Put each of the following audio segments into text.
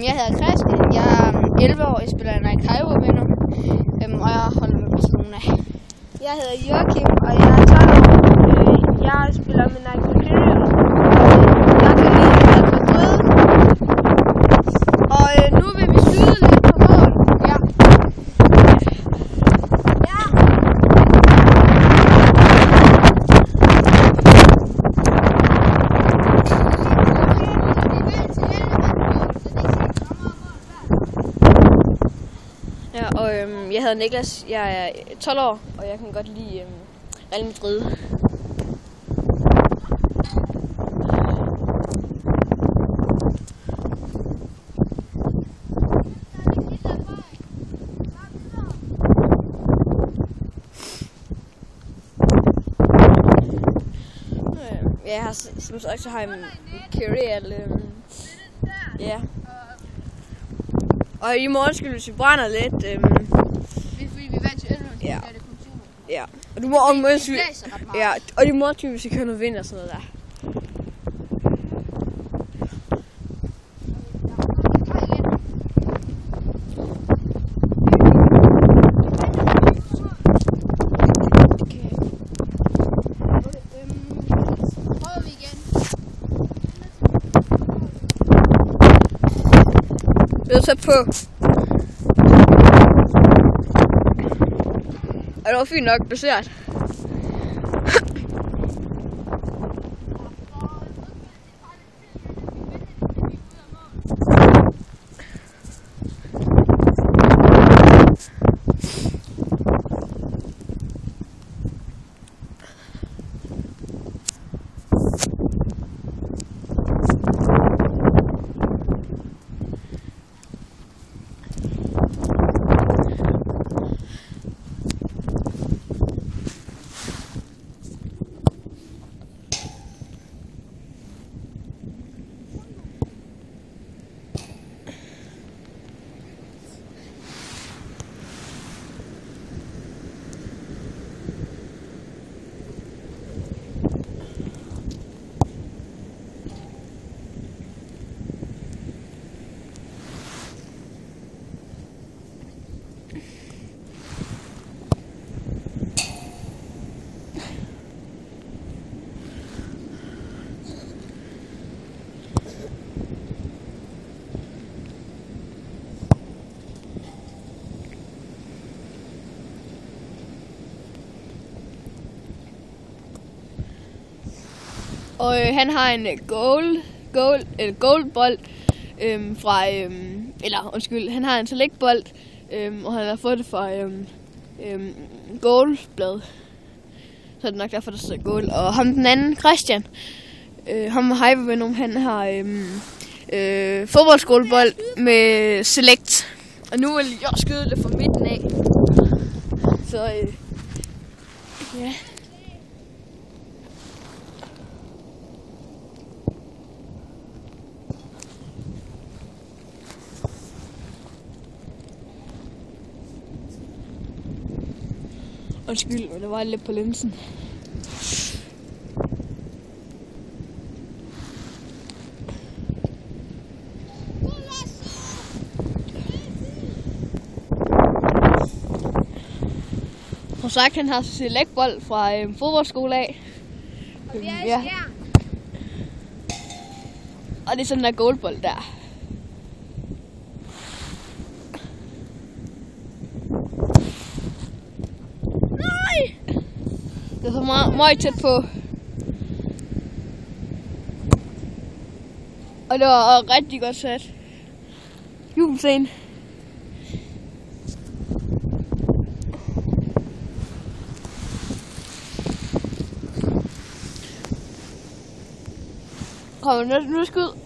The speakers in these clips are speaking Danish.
Jeg hedder Christian, jeg er 11 år, jeg spiller Nike Hypervenner, og jeg holder med Barcelona. Jeg hedder Joachim, og jeg er 12 år. Jeg spiller med Nike Hypervenner. Jeg kan lide Real Madrid. Og nu vil vi skyde lidt på mål. Ja. Ja, og jeg hedder Niklas, jeg er 12 år, og jeg kan godt lide Real Madrid. Jeg har som sagt så har jeg en Real, ja. Og i morgen skal vi brænder lidt. Det er fordi vi vandt til 11, ja. Det kun Ja. Og du må også ja, og i morgen skal vi køre noget vind og sådan noget der. Det er så på. Og det var fint nok baseret. Og han har en goldbold fra, han har en selectbold, og han har fået det fra goldblad. Så er det nok derfor, der står gold. Og ham den anden, Christian, ham med Hypervenom, han har fodboldskålbold med select. Og nu vil jeg skyde det fra midten af. Så ja. Undskyld, men det var lidt på linsen. Som sagt, han har selectbold fra fodboldskole af. Ja. Og det er sådan der goldbold der. Det er så meget tæt på. Og det var rigtig godt sat. Jubelscene. Kom nu skud.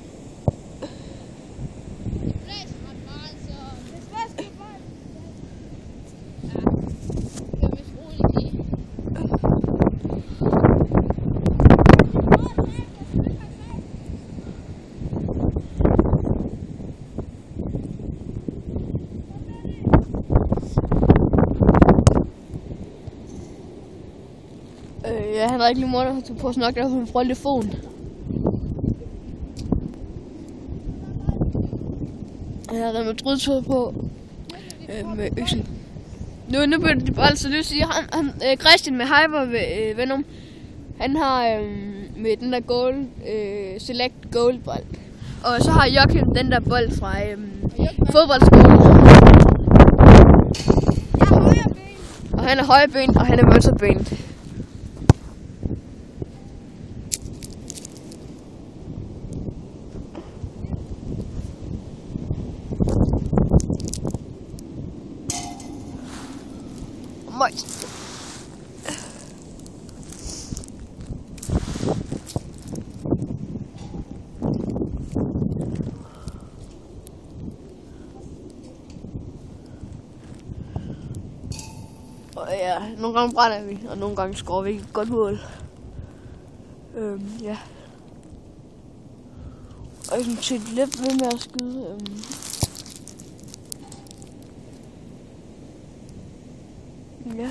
Ja, han har ikke lige måttet på at snakke, derfor han får lidt foden. Jeg havde med drødtød på med øksen. Nu bliver det bare så løs. Christian med Hyper ved Venom, han har med den der goal, select goal bold. Og så har Joachim den der bold fra fodboldskolen. Og han er højreben, og han er venstreben. Moist. Og ja, nogle gange brænder vi, og nogle gange scorer vi et godt mål. Ja. Og jeg synes lidt ved med at skyde. Ja.